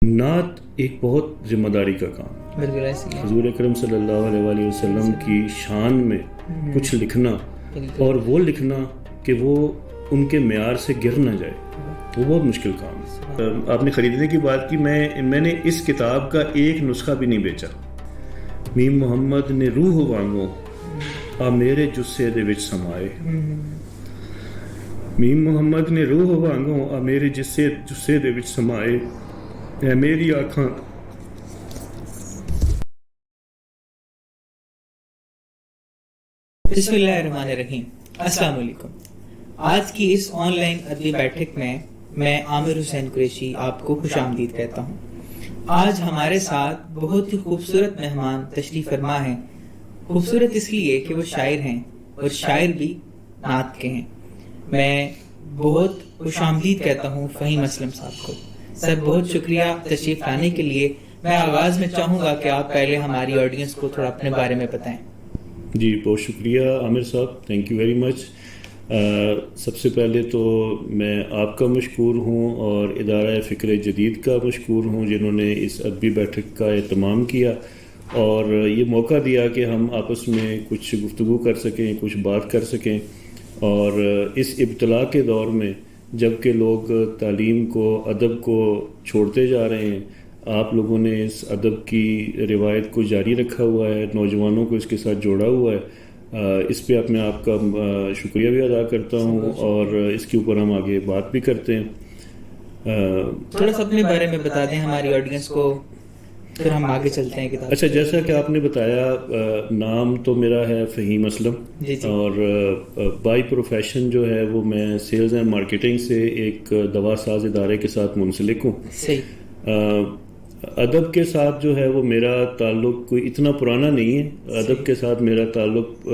نعت ایک بہت ذمہ داری کا کام ہے۔ بالکل ایسی ہے۔ حضور اکرم صلی اللہ علیہ وآلہ وسلم کی شان میں کچھ لکھنا اور وہ لکھنا کہ وہ ان کے معیار سے گر نہ جائے، وہ بہت مشکل کام ہے۔ آپ نے خریدنے کی بات کی، میں نے اس کتاب کا ایک نسخہ بھی نہیں بیچا۔ میم محمد نے روح وانگو آ میرے جسے دے وچ سمائے، میم محمد نے روح وانگو آ میرے جسے دے وچ سمائے، اے میری آنکھاں بسم اللہ الرحمن الرحیم۔ السلام علیکم۔ آج کی اس آن لائن ادبی بیٹھک میں عامر حسین قریشی آپ کو خوش آمدید کہتا ہوں۔ آج ہمارے ساتھ بہت ہی خوبصورت مہمان تشریف فرما ہیں۔ خوبصورت اس لیے کہ وہ شاعر ہیں اور شاعر بھی نعت کے ہیں۔ میں بہت خوش آمدید کہتا ہوں فہیم اسلم صاحب کو۔ سر بہت شکریہ تشریف لانے کے لیے۔ میں آغاز میں چاہوں گا کہ آپ پہلے ہماری آڈینس کو تھوڑا اپنے بارے میں بتائیں۔ جی بہت شکریہ عامر صاحب، تھینک یو ویری مچ۔ سب سے پہلے تو میں آپ کا مشکور ہوں اور ادارہ فکر جدید کا مشکور ہوں جنہوں نے اس ادبی بیٹھک کا اہتمام کیا اور یہ موقع دیا کہ ہم آپس میں کچھ گفتگو کر سکیں، کچھ بات کر سکیں۔ اور اس ابتلا کے دور میں جب کہ لوگ تعلیم کو، ادب کو چھوڑتے جا رہے ہیں، آپ لوگوں نے اس ادب کی روایت کو جاری رکھا ہوا ہے، نوجوانوں کو اس کے ساتھ جوڑا ہوا ہے۔ اس پہ میں آپ کا شکریہ بھی ادا کرتا ہوں اور اس کے اوپر ہم آگے بات بھی کرتے ہیں۔ تھوڑا سا اپنے بارے میں بتا دیں ہماری آڈینس کو، پھر ہم آگے چلتے ہیں کتاب۔ اچھا، جیسا کہ آپ نے بتایا، نام تو میرا ہے فہیم اسلم، اور بائی پروفیشن جو ہے وہ میں سیلز اینڈ مارکیٹنگ سے ایک دوا ساز ادارے کے ساتھ منسلک ہوں۔ صحیح۔ ادب کے ساتھ جو ہے وہ میرا تعلق کوئی اتنا پرانا نہیں ہے، ادب کے ساتھ میرا تعلق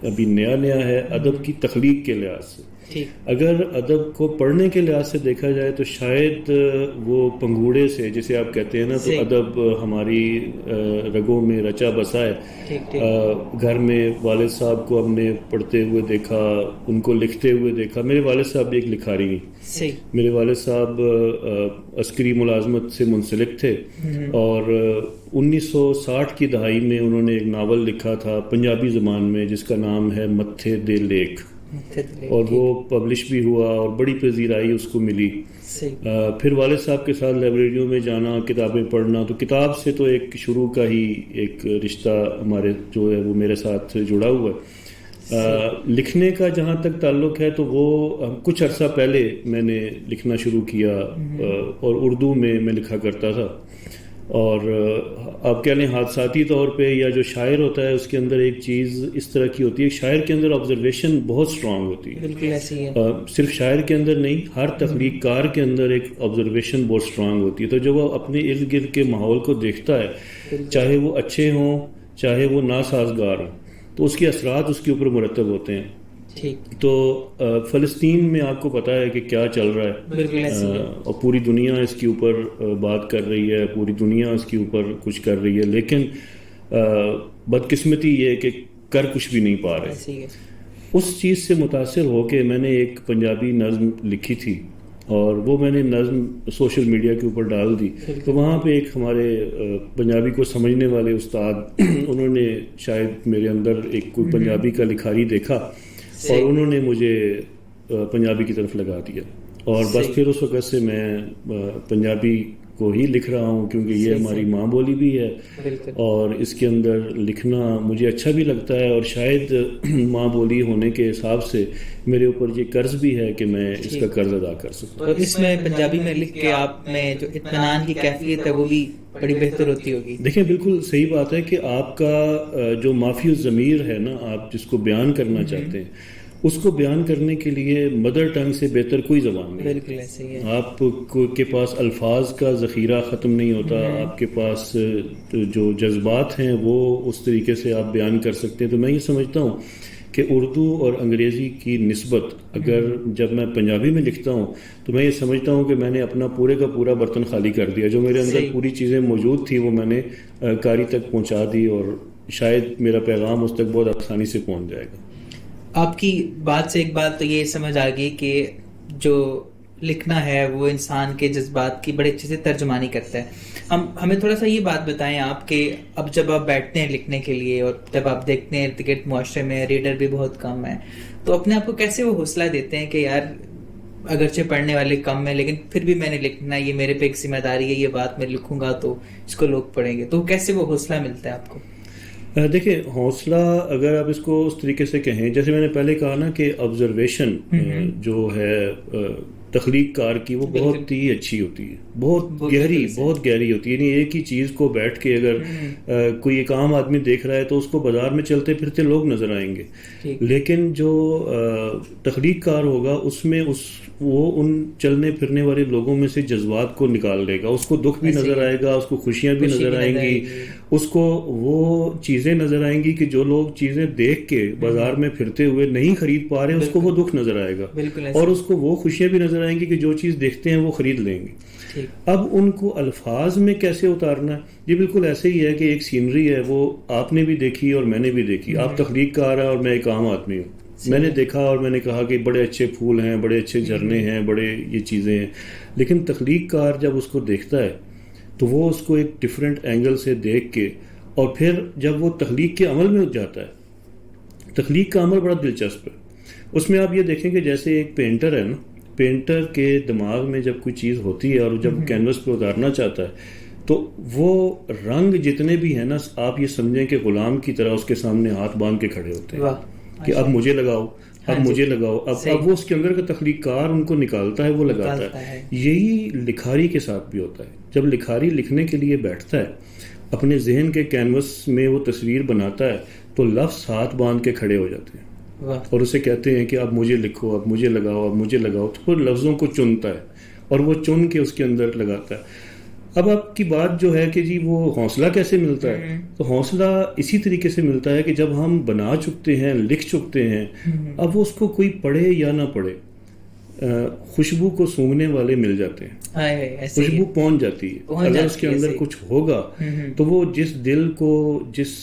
ابھی نیا ہے، ادب کی تخلیق کے لحاظ سے۔ اگر ادب کو پڑھنے کے لحاظ سے دیکھا جائے تو شاید وہ پنگوڑے سے، جسے آپ کہتے ہیں نا، تو ادب ہماری رگوں میں رچا بسا ہے۔ گھر میں والد صاحب کو ہم نے پڑھتے ہوئے دیکھا، ان کو لکھتے ہوئے دیکھا۔ میرے والد صاحب بھی ایک لکھاری ہیں۔ میرے والد صاحب عسکری ملازمت سے منسلک تھے اور 1960 کی دہائی میں انہوں نے ایک ناول لکھا تھا پنجابی زبان میں جس کا نام ہے متھے دے لیک، اور وہ پبلش بھی ہوا اور بڑی پذیرائی اس کو ملی۔ پھر والد صاحب کے ساتھ لائبریریوں میں جانا، کتابیں پڑھنا، تو کتاب سے تو ایک شروع کا ہی ایک رشتہ ہمارے جو ہے وہ میرے ساتھ جڑا ہوا ہے۔ لکھنے کا جہاں تک تعلق ہے تو وہ کچھ عرصہ پہلے میں نے لکھنا شروع کیا اور اردو میں لکھا کرتا تھا۔ اور آپ کہہ لیں حادثاتی طور پہ، یا جو شاعر ہوتا ہے اس کے اندر ایک چیز اس طرح کی ہوتی ہے، شاعر کے اندر آبزرویشن بہت اسٹرانگ ہوتی ہے۔ بالکل ایسی ہے۔ صرف شاعر کے اندر نہیں، ہر تخلیق کار کے اندر ایک آبزرویشن بہت اسٹرانگ ہوتی ہے۔ تو جب وہ اپنے ارد گرد کے ماحول کو دیکھتا ہے، چاہے وہ اچھے ہوں چاہے وہ ناسازگار ہوں، تو اس کے اثرات اس کے اوپر مرتب ہوتے ہیں۔ تو فلسطین میں آپ کو پتا ہے کہ کیا چل رہا ہے، اور پوری دنیا اس کے اوپر بات کر رہی ہے، پوری دنیا اس کے اوپر کچھ کر رہی ہے، لیکن بدقسمتی یہ ہے کہ کر کچھ بھی نہیں پا رہے۔ اس چیز سے متاثر ہو کے میں نے ایک پنجابی نظم لکھی تھی اور وہ میں نے نظم سوشل میڈیا کے اوپر ڈال دی۔ تو وہاں پہ ایک ہمارے پنجابی کو سمجھنے والے استاد انہوں نے شاید میرے اندر ایک کوئی پنجابی کا لکھاری دیکھا اور انہوں نے مجھے پنجابی کی طرف لگا دیا، اور بس پھر اس وقت سے میں پنجابی کو ہی لکھ رہا ہوں، کیونکہ یہ ہماری ماں بولی بھی ہے اور اس کے اندر لکھنا مجھے اچھا بھی لگتا ہے، اور شاید ماں بولی ہونے کے حساب سے میرے اوپر یہ قرض بھی ہے کہ میں اس کا قرض ادا کر سکوں۔ تو اس میں پنجابی میں لکھ کے آپ میں جو اطمینان کی کیفیت ہے وہ بھی بڑی بہتر ہوتی ہوگی۔ دیکھیں، بالکل صحیح بات ہے کہ آپ کا جو مافی الضمیر ہے نا، آپ جس کو بیان کرنا چاہتے ہیں، اس کو بیان کرنے کے لیے مدر ٹنگ سے بہتر کوئی زبان نہیں۔ بالکل ایسے ہی ہے۔ آپ کے پاس الفاظ کا ذخیرہ ختم نہیں ہوتا، آپ کے پاس جو جذبات ہیں وہ اس طریقے سے آپ بیان کر سکتے ہیں۔ تو میں یہ سمجھتا ہوں کہ اردو اور انگریزی کی نسبت اگر جب میں پنجابی میں لکھتا ہوں تو میں یہ سمجھتا ہوں کہ میں نے اپنا پورے کا پورا برتن خالی کر دیا، جو میرے اندر پوری چیزیں موجود تھی وہ میں نے قاری تک پہنچا دی، اور شاید میرا پیغام اس تک بہت آسانی سے پہنچ جائے گا۔ آپ کی بات سے ایک بات تو یہ سمجھ آ گئی کہ جو لکھنا ہے وہ انسان کے جذبات کی بڑے اچھے سے ترجمانی کرتا ہے. ہمیں تھوڑا سا یہ بات بتائیں آپ کہ اب جب آپ بیٹھتے ہیں لکھنے کے لیے اور جب آپ دیکھتے ہیں ارد گرد معاشرے میں ریڈر بھی بہت کم ہے, تو اپنے آپ کو کیسے وہ حوصلہ دیتے ہیں کہ یار اگرچہ پڑھنے والے کم ہیں لیکن پھر بھی میں نے لکھنا ہے, یہ میرے پہ ایک ذمہ داری ہے, یہ بات میں لکھوں گا تو اس کو لوگ پڑھیں گے, تو کیسے وہ حوصلہ ملتا ہے آپ کو؟ دیکھیں, حوصلہ اگر آپ اس کو اس طریقے سے کہیں, جیسے میں نے پہلے کہا نا کہ آبزرویشن جو ہے تخلیق کار کی وہ بہت ہی اچھی ہوتی ہے, بہت گہری ہوتی ہے. یعنی ایک ہی چیز کو بیٹھ کے اگر کوئی ایک عام آدمی دیکھ رہا ہے تو اس کو بازار میں چلتے پھرتے لوگ نظر آئیں گے, لیکن جو تخلیق کار ہوگا اس میں وہ ان چلنے پھرنے والے لوگوں میں سے جذبات کو نکال لے گا. اس کو دکھ بھی نظر آئے گا, اس کو خوشیاں بھی نظر آئیں گی, اس کو وہ چیزیں نظر آئیں گی کہ جو لوگ چیزیں دیکھ کے بازار میں پھرتے ہوئے نہیں خرید پا رہے, اس کو وہ دکھ نظر آئے گا, اور اس کو وہ خوشیاں بھی نظر آئیں گی کہ جو چیز دیکھتے ہیں وہ خرید لیں گے. اب ان کو الفاظ میں کیسے اتارنا ہے, یہ بالکل ایسے ہی ہے کہ ایک سینری ہے, وہ آپ نے بھی دیکھی اور میں نے بھی دیکھی. آپ تخلیق کار ہیں اور میں ایک عام آدمی ہوں. میں نے دیکھا اور میں نے کہا کہ بڑے اچھے پھول ہیں, بڑے اچھے جھرنے ہیں, بڑے یہ چیزیں ہیں, لیکن تخلیق کار جب اس کو دیکھتا ہے تو وہ اس کو ایک ڈفرینٹ اینگل سے دیکھ کے, اور پھر جب وہ تخلیق کے عمل میں جاتا ہے, تخلیق کا عمل بڑا دلچسپ ہے. اس میں آپ یہ دیکھیں کہ جیسے ایک پینٹر ہے نا, پینٹر کے دماغ میں جب کوئی چیز ہوتی ہے اور جب کینوس پہ اتارنا چاہتا ہے تو وہ رنگ جتنے بھی ہیں نا, آپ یہ سمجھیں کہ غلام کی طرح اس کے سامنے ہاتھ باندھ کے کھڑے ہوتے ہیں کہ اب مجھے لگاؤ, اب مجھے لگاؤ. اب وہ اس کے اندر کا تخلیق کار ان کو نکالتا ہے, وہ لگاتا ہے. یہی لکھاری کے ساتھ بھی ہوتا ہے. جب لکھاری لکھنے کے لیے بیٹھتا ہے, اپنے ذہن کے کینوس میں وہ تصویر بناتا ہے تو لفظ ہاتھ باندھ کے کھڑے ہو جاتے ہیں اور اسے کہتے ہیں کہ اب مجھے لکھو, اب مجھے لگاؤ, اب مجھے لگاؤ. تو پھر لفظوں کو چنتا ہے اور وہ چن کے اس کے اندر لگاتا ہے. اب آپ کی بات جو ہے کہ جی وہ حوصلہ کیسے ملتا ہے, تو حوصلہ اسی طریقے سے ملتا ہے کہ جب ہم بنا چکتے ہیں, لکھ چکتے ہیں, اب وہ اس کو کوئی پڑھے یا نہ پڑھے, خوشبو کو سونگھنے والے مل جاتے ہیں, خوشبو پہنچ جاتی ہے. اگر اس کے اندر کچھ ہوگا تو وہ جس دل کو, جس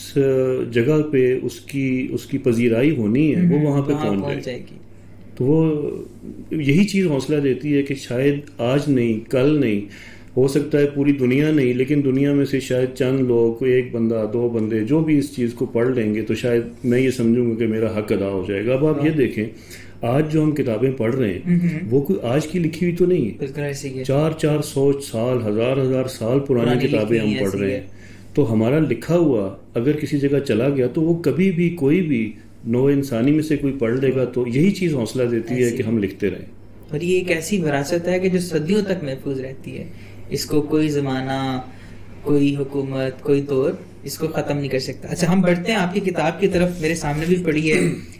جگہ پہ اس کی پذیرائی ہونی ہے وہ وہاں پہ پہنچ جائے گی. تو وہ یہی چیز حوصلہ دیتی ہے کہ شاید آج نہیں, کل نہیں, ہو سکتا ہے پوری دنیا نہیں, لیکن دنیا میں سے شاید چند لوگ, کوئی ایک بندہ, دو بندے جو بھی اس چیز کو پڑھ لیں گے تو شاید میں یہ سمجھوں گا کہ میرا حق ادا ہو جائے گا. اب آپ یہ دیکھیں, آج جو ہم کتابیں پڑھ رہے ہیں وہ کوئی آج کی لکھی ہوئی تو نہیں ہے, 400 سال, ہزار سال پرانی کتابیں ہم پڑھ رہے ہیں. تو ہمارا لکھا ہوا اگر کسی جگہ چلا گیا تو وہ کبھی بھی کوئی بھی نو انسانی میں سے کوئی پڑھ لے گا. تو یہی چیز حوصلہ دیتی ہے کہ ہم لکھتے رہیں. اور یہ ایک ایسی وراثت ہے کہ جو صدیوں تک محفوظ رہتی ہے. اس کو کوئی زمانہ, کوئی حکومت, کوئی دور اس کو ختم نہیں کر سکتا. اچھا, ہم بڑھتے ہیں آپ کی کتاب کی طرف. میرے سامنے بھی پڑھی ہے,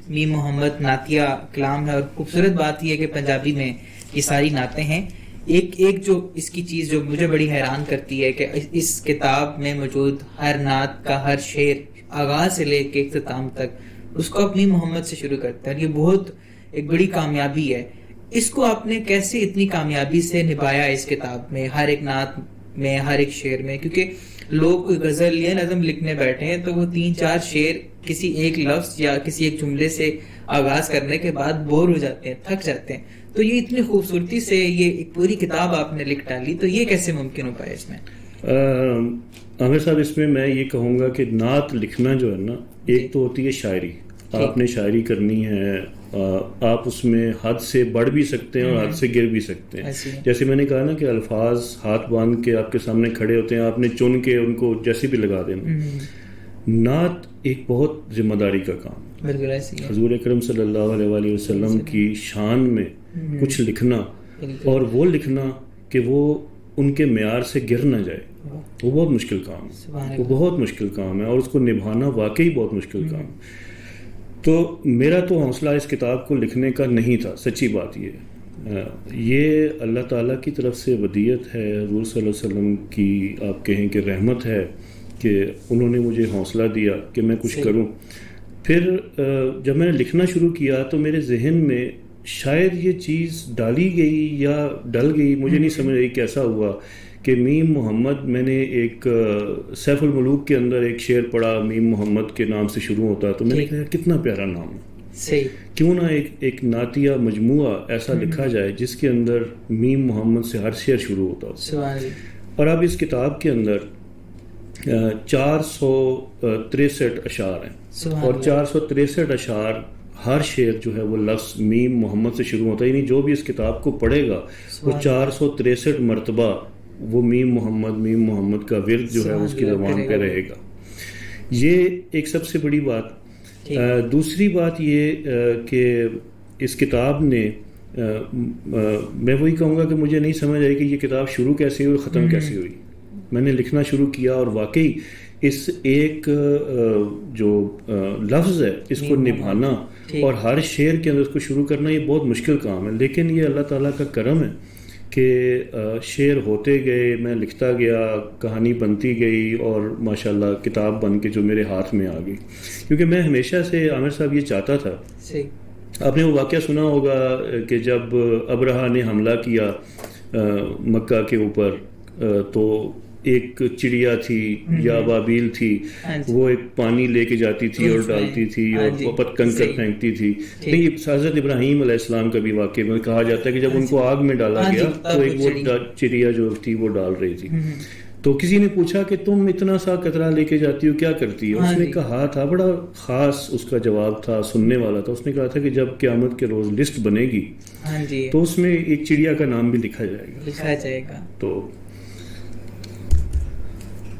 میم محمد نعتیہ کلام ہے, اور خوبصورت بات یہ ہے کہ پنجابی میں یہ ساری نعتیں ہیں. ایک جو اس کی چیز جو مجھے بڑی حیران کرتی ہے کہ اس کتاب میں موجود ہر نعت کا ہر شعر آغاز سے لے کے اختتام تک اس کو اپنی محمد سے شروع کرتا ہے. اور یہ بہت ایک بڑی کامیابی ہے. اس کو آپ نے کیسے اتنی کامیابی سے نبھایا اس کتاب میں, ہر ایک نعت میں, ہر ایک شعر میں؟ کیونکہ لوگ کوئی غزل یا نظم لکھنے بیٹھے ہیں تو وہ 3-4 شعر کسی ایک لفظ یا کسی ایک جملے سے آغاز کرنے کے بعد بور ہو جاتے ہیں, تھک جاتے ہیں. تو یہ اتنی خوبصورتی سے یہ ایک پوری کتاب آپ نے لکھ ڈالی, تو یہ کیسے ممکن ہو پایا اس میں؟ عامر صاحب, اس میں میں یہ کہوں گا کہ نعت لکھنا جو ہے نا, ایک تو ہوتی ہے شاعری. آپ نے شاعری کرنی ہے, آپ اس میں حد سے بڑھ بھی سکتے ہیں اور حد سے گر بھی سکتے ہیں. جیسے میں نے کہا نا کہ الفاظ ہاتھ باندھ کے آپ کے سامنے کھڑے ہوتے ہیں, آپ نے چن کے ان کو جیسے بھی لگا دینا. نعت ایک بہت ذمہ داری کا کام. حضور اکرم صلی اللہ علیہ وآلہ وسلم کی شان میں کچھ لکھنا, اور وہ لکھنا کہ وہ ان کے معیار سے گر نہ جائے, وہ بہت مشکل کام ہے. وہ بہت مشکل کام ہے اور اس کو نبھانا واقعی بہت مشکل کام ہے. تو میرا تو حوصلہ اس کتاب کو لکھنے کا نہیں تھا, سچی بات یہ اللہ تعالیٰ کی طرف سے ودیت ہے, حضور صلی اللہ علیہ وسلم کی آپ کہیں کہ رحمت ہے کہ انہوں نے مجھے حوصلہ دیا کہ میں کچھ کروں. پھر جب میں نے لکھنا شروع کیا تو میرے ذہن میں شاید یہ چیز ڈالی گئی یا ڈل گئی, مجھے نہیں سمجھ رہی کیسا ہوا, کہ میم محمد, میں نے ایک سیف الملوک کے اندر ایک شعر پڑھا, میم محمد کے نام سے شروع ہوتا, تو میں نے کہا کتنا پیارا نام ہے, صحیح. کیوں نہ ایک نعتیہ مجموعہ ایسا لکھا جائے جس کے اندر میم محمد سے ہر شعر شروع ہوتا ہو. سبحان اللہ. اور اب اس کتاب کے اندر 463 اشعار ہیں, اور 463 اشعار ہر شعر جو ہے وہ لفظ میم محمد سے شروع ہوتا ہے, یعنی جو بھی اس کتاب کو پڑھے گا وہ 463 مرتبہ وہ میم محمد کا ورد جو ہے اس کی زبان پہ رہے گا. یہ ایک سب سے بڑی بات. دوسری بات یہ کہ اس کتاب نے میں وہی کہوں گا کہ مجھے نہیں سمجھ آئی کہ یہ کتاب شروع کیسے ہوئی اور ختم کیسے ہوئی. میں نے لکھنا شروع کیا اور واقعی اس ایک جو لفظ ہے اس کو نبھانا اور ہر شعر کے اندر اس کو شروع کرنا یہ بہت مشکل کام ہے, لیکن یہ اللہ تعالیٰ کا کرم ہے کہ شعر ہوتے گئے, میں لکھتا گیا, کہانی بنتی گئی اور ماشاءاللہ کتاب بن کے جو میرے ہاتھ میں آ گئی. کیونکہ میں ہمیشہ سے عامر صاحب یہ چاہتا تھا, آپ نے وہ واقعہ سنا ہوگا کہ جب ابرہا نے حملہ کیا مکہ کے اوپر تو ایک چڑیا تھی یا ابابیل تھی, وہ ایک پانی لے کے جاتی تھی اور ڈالتی تھی اور کنکر پھینکتی تھی. نہیں, حضرت ابراہیم علیہ السلام کا بھی واقعہ میں کہا جاتا ہے کہ جب ان کو آگ میں ڈالا گیا تو ایک وہ چڑیا جو تھی وہ ڈال رہی تھی. تو کسی نے پوچھا کہ تم اتنا سا قطرہ لے کے جاتی ہو, کیا کرتی ہو؟ اس نے کہا تھا, بڑا خاص اس کا جواب تھا, سننے والا تھا. اس نے کہا تھا کہ جب قیامت کے روز لسٹ بنے گی تو اس میں ایک چڑیا کا نام بھی لکھا جائے گا.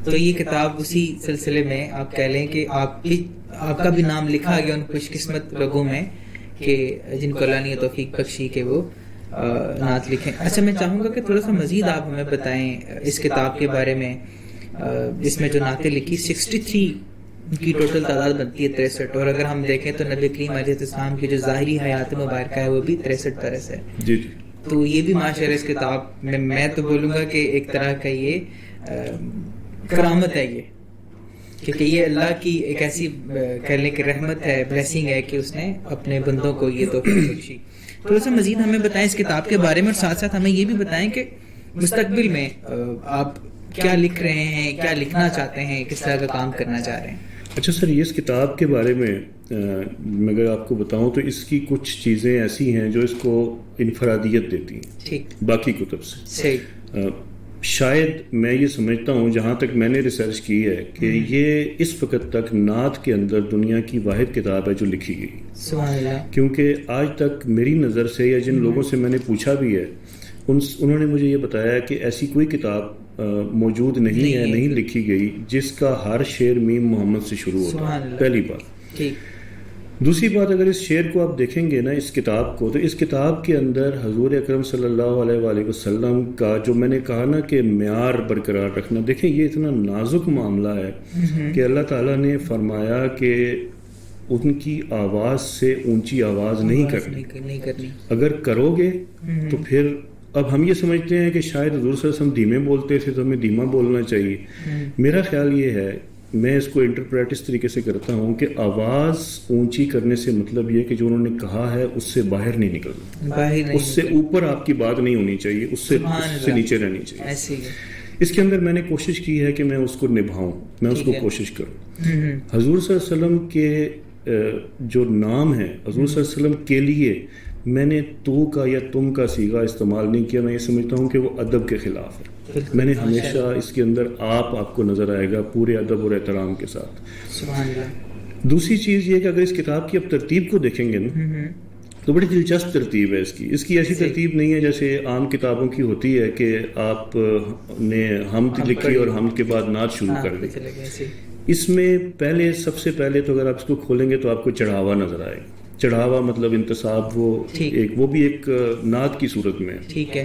تو یہ کتاب اسی سلسلے میں آپ کہہ لیں کہ آپ کا بھی نام لکھا گیا ان خوش قسمت لوگوں میں کہ جن کو اللہ نے توفیق بخشی کہ وہ نعت لکھیں. اچھا, میں چاہوں گا کہ تھوڑا سا مزید آپ ہمیں بتائیں اس کتاب کے بارے میں, جس میں جو نعتیں لکھی 63 کی ٹوٹل تعداد بنتی ہے 63, اور اگر ہم دیکھیں تو نبی کریم علیہ السلام کی جو ظاہری حیات مبارکہ ہے وہ بھی 63 برس ہے. تو یہ بھی ماشاءاللہ اس کتاب میں تو بولوں گا کہ ایک طرح کا یہ کرامت ہے یہ, کیونکہ یہ اللہ کی ایک ایسی کہنے کی رحمت ہے, بلیسنگ ہے کہ اس نے اپنے بندوں کو یہ توفیق بخشی. تھوڑا سا مزید ہمیں بتائیں اس کتاب کے بارے میں, اور ساتھ ساتھ ہمیں یہ بھی بتائیں کہ مستقبل میں آپ کیا لکھ رہے ہیں, کیا لکھنا چاہتے ہیں, کس طرح کا کام کرنا چاہ رہے ہیں. اچھا سر, یہ اس کتاب کے بارے میں اگر آپ کو بتاؤں تو اس کی کچھ چیزیں ایسی ہیں جو اس کو انفرادیت دیتی ہیں باقی کتب سے. صحیح. شاید میں یہ سمجھتا ہوں, جہاں تک میں نے ریسرچ کی ہے, کہ یہ اس وقت تک نعت کے اندر دنیا کی واحد کتاب ہے جو لکھی گئی. کیونکہ آج تک میری نظر سے یا جن لوگوں سے میں نے پوچھا بھی ہے انہوں نے مجھے یہ بتایا کہ ایسی کوئی کتاب موجود نہیں ہے, نہیں لکھی گئی جس کا ہر شعر میم محمد سے شروع ہوتا ہے. پہلی بات. دوسری بات, اگر اس شعر کو آپ دیکھیں گے نا, اس کتاب کو, تو اس کتاب کے اندر حضور اکرم صلی اللہ علیہ وآلہ وسلم کا جو میں نے کہا نا کہ معیار برقرار رکھنا, دیکھیں یہ اتنا نازک معاملہ ہے کہ اللہ تعالیٰ نے فرمایا کہ ان کی آواز سے اونچی آواز نہیں کرنی. اگر کرو گے تو پھر اب ہم یہ سمجھتے ہیں کہ شاید حضور صلی اللہ علیہ وسلم دھیمے بولتے تھے تو ہمیں دھیما بولنا چاہیے. میرا خیال یہ ہے, میں اس کو انٹرپریٹ اس طریقے سے کرتا ہوں کہ آواز اونچی کرنے سے مطلب یہ کہ جو انہوں نے کہا ہے اس سے باہر نہیں نکلنا, اس سے اوپر آپ کی بات نہیں ہونی چاہیے, اس سے نیچے رہنی چاہیے. اس کے اندر میں نے کوشش کی ہے کہ میں اس کو نبھاؤں, میں اس کو کوشش کروں. حضور صلی اللہ علیہ وسلم کے جو نام ہے, حضور صلی اللہ علیہ وسلم کے لیے میں نے تو کا یا تم کا صیغہ استعمال نہیں کیا. میں یہ سمجھتا ہوں کہ وہ ادب کے خلاف ہے. میں نے ہمیشہ اس کے اندر آپ کو نظر آئے گا پورے ادب اور احترام کے ساتھ. دوسری چیز یہ کہ اگر اس کتاب کی اب ترتیب کو دیکھیں گے نا تو بڑی دلچسپ ترتیب ہے اس کی ایسی ترتیب نہیں ہے جیسے عام کتابوں کی ہوتی ہے کہ آپ نے حمد لکھی اور حمد کے بعد نعت شروع کر دی. اس میں سب سے پہلے تو اگر آپ اس کو کھولیں گے تو آپ کو چڑھاوا نظر آئے گا. چڑھاوا مطلب انتصاب, وہ بھی ایک نعت کی صورت میں, ٹھیک ہے,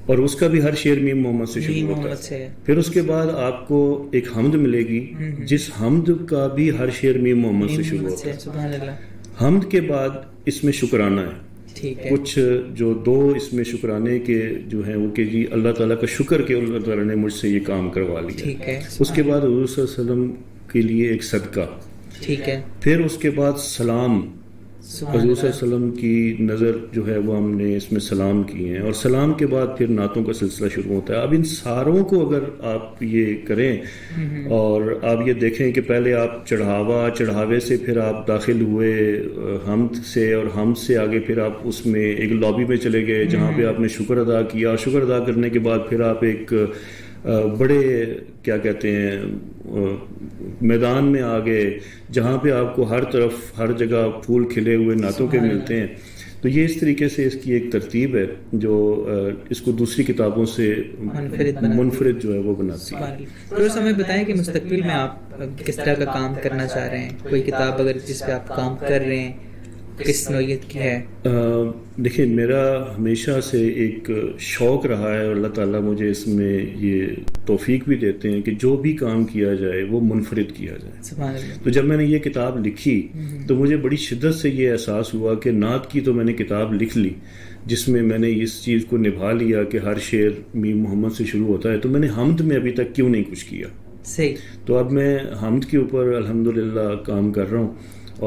اور اس کا بھی ہر شعر میم محمد سے شروع ہوتا ہے. پھر اس کے بعد آپ کو ایک حمد ملے گی جس حمد کا بھی ہر شعر میم محمد سے شروع ہوتا ہے. حمد کے بعد اس میں شکرانہ ہے, کچھ جو دو اس میں شکرانے کے جو ہیں وہ کہ جی اللہ تعالیٰ کا شکر کہ اللہ تعالیٰ نے مجھ سے یہ کام کروا لیا. اس کے بعد حضور صلی اللہ علیہ وسلم کے لیے ایک صدقہ, ٹھیک ہے. پھر اس کے بعد سلام حضور صلی اللہ علیہ وسلم کی نظر جو ہے وہ ہم نے اس میں سلام کیے ہیں، اور سلام کے بعد پھر نعتوں کا سلسلہ شروع ہوتا ہے. اب ان ساروں کو اگر آپ یہ کریں اور آپ یہ دیکھیں کہ پہلے آپ چڑھاوے سے پھر آپ داخل ہوئے حمد سے، اور حمد سے آگے پھر آپ اس میں ایک لابی میں چلے گئے جہاں پہ آپ نے شکر ادا کیا، شکر ادا کرنے کے بعد پھر آپ ایک بڑے کیا کہتے ہیں میدان میں آ گئے جہاں پہ آپ کو ہر طرف ہر جگہ پھول کھلے ہوئے نعتوں کے ملتے ہیں. تو یہ اس طریقے سے اس کی ایک ترتیب ہے جو اس کو دوسری کتابوں سے منفرد جو ہے وہ بناتی ہے. تو ہمیں بتائیں کہ مستقبل میں آپ کس طرح کا کام کرنا چاہ رہے ہیں، کوئی کتاب اگر جس پہ آپ کام کر رہے ہیں کس نوعیت کی ہے؟ دیکھیں میرا ہمیشہ سے ایک شوق رہا ہے، اور اللہ تعالیٰ مجھے اس میں یہ توفیق بھی دیتے ہیں کہ جو بھی کام کیا جائے وہ منفرد کیا جائے. سبحان اللہ. تو جب میں نے یہ کتاب لکھی تو مجھے بڑی شدت سے یہ احساس ہوا کہ نعت کی تو میں نے کتاب لکھ لی جس میں میں نے اس چیز کو نبھا لیا کہ ہر شعر میم محمد سے شروع ہوتا ہے، تو میں نے حمد میں ابھی تک کیوں نہیں کچھ کیا. صحیح. تو اب میں حمد کے اوپر الحمدللہ کام کر رہا ہوں،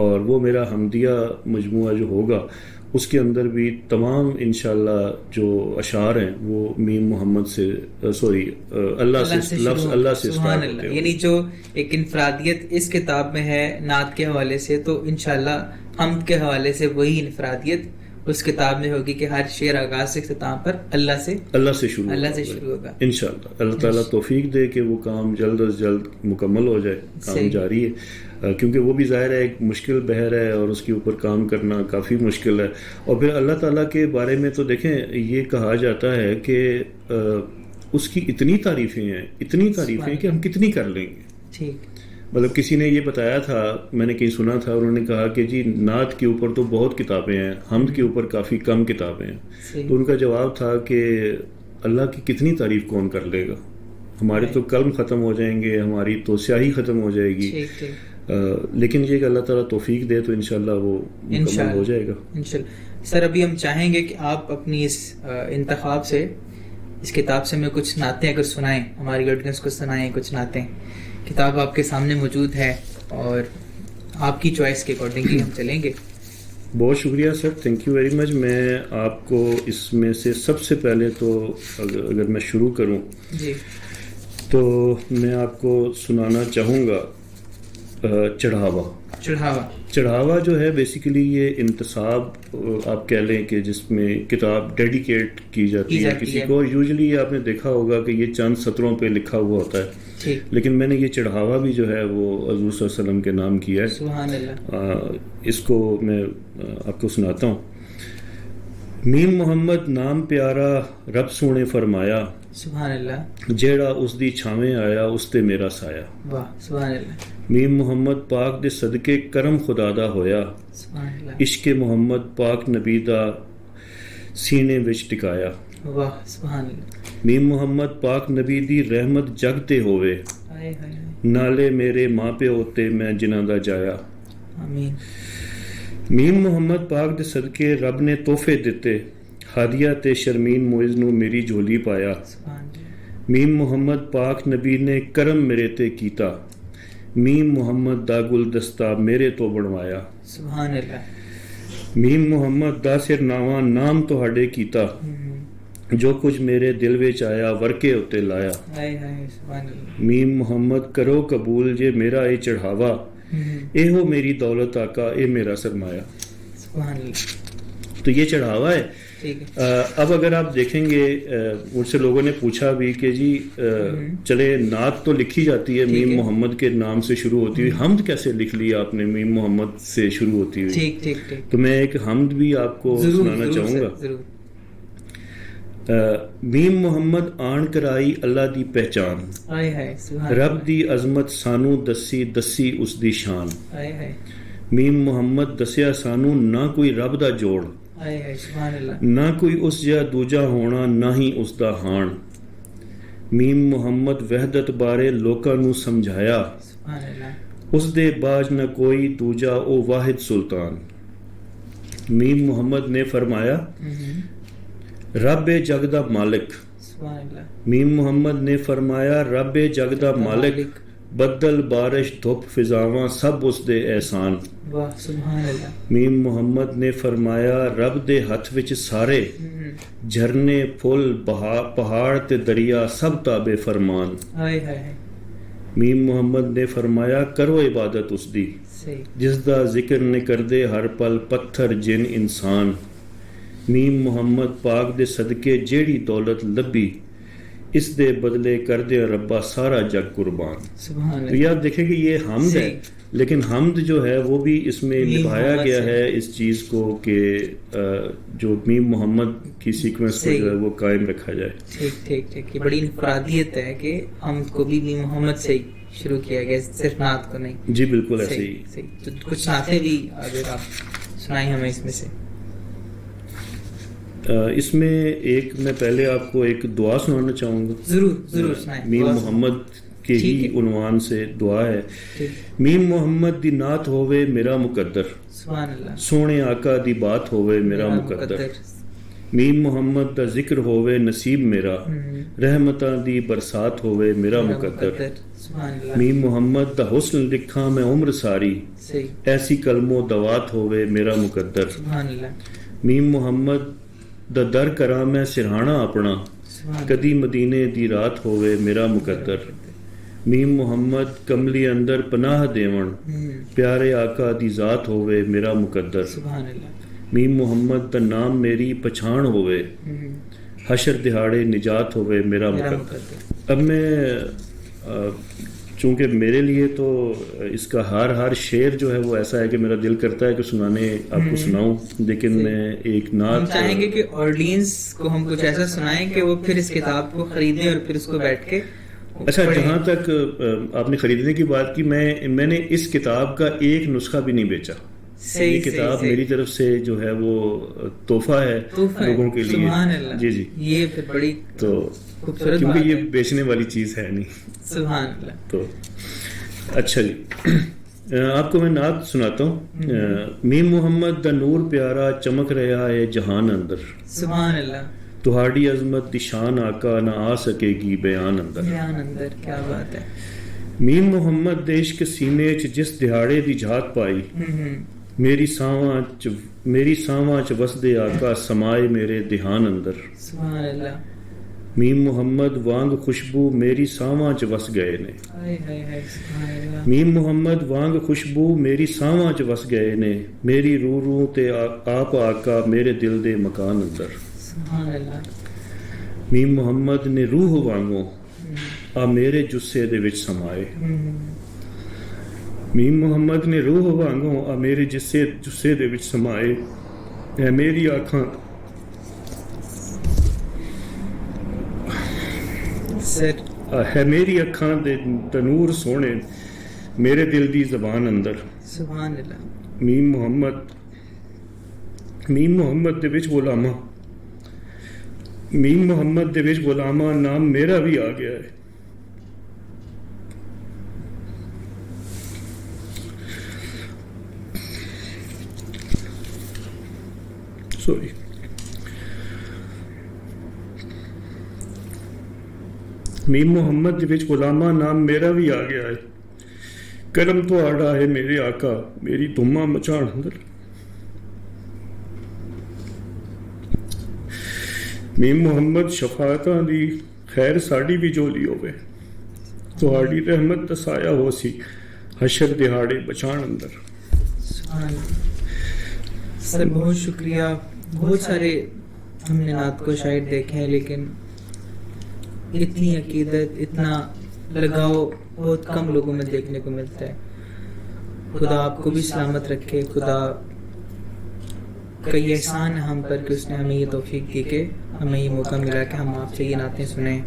اور وہ میرا حمدیہ مجموعہ جو ہوگا اس کے اندر بھی تمام انشاءاللہ جو اشعار ہیں وہ میم محمد سے اللہ سے لفظ اللہ سے سبحان اللہ. یعنی جو ایک انفرادیت اس کتاب میں ہے نعت کے حوالے سے، تو انشاءاللہ حمد کے حوالے سے وہی انفرادیت اس کتاب میں ہوگی کہ ہر شعر آغاز سے اختتام پر اللہ سے شروع ہوگا انشاءاللہ. اللہ تعالیٰ توفیق دے کہ وہ کام جلد از جلد مکمل ہو جائے. کام جاری ہے کیونکہ وہ بھی ظاہر ہے ایک مشکل بحر ہے اور اس کے اوپر کام کرنا کافی مشکل ہے. اور پھر اللہ تعالیٰ کے بارے میں تو دیکھیں یہ کہا جاتا ہے کہ اس کی اتنی تعریفیں ہیں کہ ہم کتنی کر لیں گے. ٹھیک. مطلب کسی نے یہ بتایا تھا، میں نے کہیں سنا تھا، انہوں نے کہا کہ جی نعت کے اوپر تو بہت کتابیں ہیں، حمد کے اوپر کافی کم کتابیں ہیں. تو ان کا جواب تھا کہ اللہ کی کتنی تعریف کون کر لے گا، ہمارے تو قلم ختم ہو جائیں گے، ہماری تو سیاہی ختم ہو جائے گی. لیکن یہ کہ اللہ تعالیٰ توفیق دے تو انشاءاللہ وہ مکمل ہو جائے گا انشاءاللہ. سر ابھی ہم چاہیں گے کہ آپ اپنی اس انتخاب سے اس کتاب سے ہمیں کچھ نعتیں اگر سنائیں، ہماری آڈینس کو سنائیں کچھ نعتیں. کتاب آپ کے سامنے موجود ہے اور آپ کی چوائس کے اکارڈنگلی ہم چلیں گے. بہت شکریہ سر، تھینک یو ویری مچ. میں آپ کو اس میں سے سب سے پہلے تو اگر میں شروع کروں جی تو میں آپ کو سنانا چاہوں گا چڑھاوا جو ہے بیسیکلی یہ انتصاب آپ کہہ لیں کہ جس میں کتاب ڈیڈیکیٹ کی جاتی ہے کسی کو. یوزلی یہ آپ نے دیکھا ہوگا کہ یہ چند سطروں پہ لکھا ہوا ہوتا ہے، لیکن میں نے یہ چڑھاوا بھی جو ہے وہ حضور صلی اللہ علیہ وسلم کے نام کیا ہے. سبحان اللہ. اس کو میں آپ کو سناتا ہوں. میم محمد نام پیارا رب سونے فرمایا، سبحان اللہ. جیڑا اس دی چھاویں آیا اس تے میرا سایہ. واہ سبحان اللہ. میم محمد پاک دے صدقے کرم خدا دا ہویا، سبحان اللہ. عشق محمد پاک نبی دا سینے وچ ٹکایا. واہ سبحان اللہ. میم محمد پاک نبی دی رحمت جگ تے ہوئے، نالے میرے ماں پیو تے میں جنہاں دا جایا. آمین. میم محمد پاک دے صدقے رب نے تحفے دیتے، ہادیہ تے شرمین موئز نو میری جھولی پایا. میم محمد پاک نبی نے کرم میرے تے کیتا، میم محمد دا گلدستہ میرے تو بنوایا. سبحان اللہ. میم محمد دا سر ناواں نام تہاڈے کیتا، جو کچھ میرے دل وچ آیا ورکے اتے لایا. میم محمد کرو قبول جے میرا اے چڑھاوا، اے ہو میری دولت آقا اے میرا سرمایہ. سبحان اللہ. تو یہ چڑھاوا ہے. اب اگر آپ دیکھیں گے مجھ سے لوگوں نے پوچھا بھی کہ جی چلے نعت تو لکھی جاتی ہے میم محمد کے نام سے شروع ہوتی ہوئی، حمد کیسے لکھ لی آپ نے میم محمد سے شروع ہوتی ہوئی؟ تو میں ایک حمد بھی آپ کو سنانا چاہوں گا. میم محمد آن کرائی اللہ دی پہچان، رب دی عظمت سانو دسی دسی اس دی شان. میم محمد دسیا سانو نہ کوئی رب دا جوڑ، نہ کوئی اس جا دوجا ہونا نہ ہی اس دا ہان. میم محمد وحدت بارے لوکاں نو سمجھایا، اس دے باج نہ کوئی دوجا او واحد سلطان. میم محمد نے فرمایا رب جگ دا مالک. میم محمد نے فرمایا رب جگ دا مالک، بدل بارش دھوپ فضاواں سب اس دے احسان. واہ سبحان اللہ. میم محمد نے فرمایا رب دے ہتھ وچ سارے جھرنے پھل پہاڑ تے دریا سب تابع فرمان. ہائے ہائے. میم محمد نے فرمایا کرو عبادت اس دی جس دا ذکر نے کردے ہر پل پتھر جن انسان. میم محمد پاک دے صدقے جیڑی دولت لبی اس دے بدلے کر دے ربا سارا جگ قربان. تو یہ آپ دیکھیں کہ یہ حمد ہے، لیکن حمد جو ہے وہ بھی اس میں نبھایا گیا ہے اس چیز کو کہ جو میم محمد کی سیکوینس کو جو ہے وہ قائم رکھا جائے. ٹھیک ٹھیک ٹھیک. یہ بڑی انفرادیت ہے کہ حمد کو بھی میم محمد سے شروع کیا گیا، صرف نعت کو نہیں. جی بالکل ایسے ہی. تو کچھ نعتیں بھی اگر آپ سنائیں ہمیں اس میں سے. اس میں ایک میں پہلے آپ کو ایک دعا سنانا چاہوں گا. ضرور ضرور سنائیں. میم محمد کے ہی عنوان سے دعا ہے. میم محمد دی نعت ہووے میرا مقدر، سبحان اللہ. سونے آقا دی بات ہووے میرا مقدر. میم محمد دا ذکر ہووے نصیب میرا، رحمتاں دی برسات ہووے میرا مقدر. میم محمد دا حسن لکھاں میں عمر ساری، ایسی کلم و دوات ہووے میرا مقدر. میم محمد دا در کراں میں سرہانہ اپنا، کدی مدینے دی رات ہووے میرا مقدر. میم محمد کملی اندر پناہ دیون، پیارے آقا دی ذات ہووے میرا مقدر. میم محمد دا نام میری پچھان ہووے، حشر دہاڑے نجات ہووے میرا مقدر. اب میں چونکہ میرے لیے تو اس کا ہر شعر جو ہے وہ ایسا ہے کہ میرا دل کرتا ہے کہ سنانے آپ کو سناؤں، لیکن میں ایک نعت چاہیں گے کہ آڈینس کو ہم کچھ ایسا سنائیں کہ وہ پھر اس کتاب کو خریدیں اور پھر اس کو بیٹھ کے. اچھا، جہاں تک آپ نے خریدنے کی بات کی، میں نے اس کتاب کا ایک نسخہ بھی نہیں بیچا. یہ کتاب میری طرف سے جو ہے وہ تحفہ ہے لوگوں کے لیے. جی جی. یہ پھر بڑی تو کیونکہ یہ بیچنے والی چیز ہے نہیں. سبحان اللہ. تو اچھا جی، آپ کو میں نعت سناتا ہوں. میم محمد دا نور پیارا چمک رہا ہے جہان اندر، سبحان اللہ. تہاڑی عظمت دی شان آقا نہ آ سکے گی بیان اندر. کیا بات ہے. میم محمد دے عشق سینے چ جس دہاڑے دی جھاک پائی، میری ساواں چ وسدے آقا سمائے میرے دہان اندر. سبحان اللہ. میم محمد وانگ خوشبو میری ساواں چ وس گئے نے. میم محمد وانگ خوشبو میری ساواں چ وس گئے نے، میری روح تے آپ آقا میرے دل دے مکان اندر. سبحان اللہ. میم محمد نے روح وانگوں آ میرے جسے دے وچ سمائے. میم محمد نے روح وانگوں آ میرے جسے دے وچ سمائے. اے میری آنکھاں ہے میری اکھاں دے تنور سونے میرے دل دی زبان اندر. سبحان اللہ. میم محمد دے وچ غلاماں، میم محمد دے وچ غلاماں نام میرا بھی آ گیا ہے. سوری. میم محمد دے وچ غلاماں نام میرا بھی آ گیا ہے، کرم تو آڑا ہے میرے آقا میری دھما مچان اندر. میم محمد شفاعتاں دی خیر ساڈی بھی جولی ہوے، تہاڈی رحمت دا سایہ ہو سی حشر دہاڑے بچان اندر. سر بہت شکریہ. بہت سارے ہم نے نعت کو شاعر دیکھے ہیں، لیکن اتنی عقیدت، اتنا لگاؤ بہت کم لوگوں میں دیکھنے کو ملتا ہے. خدا آپ کو بھی سلامت رکھے. خدا کا یہ احسان ہے ہم پر کہ اس نے ہمیں یہ توفیق دی کہ ہمیں یہ موقع ملا کہ ہم آپ سے یہ نعتیں سنیں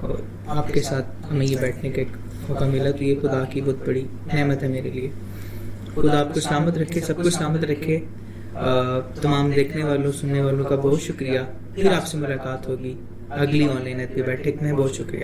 اور آپ کے ساتھ ہمیں یہ بیٹھنے کا موقع ملا. تو یہ خدا کی بہت بڑی نعمت ہے میرے لیے. خدا آپ کو سلامت رکھے، سب کو سلامت رکھے. تمام دیکھنے والوں سننے والوں کا بہت شکریہ. پھر آپ سے ملاقات ہوگی اگلی آن لائن ایت پہ بیٹھک میں. بہت شکریہ.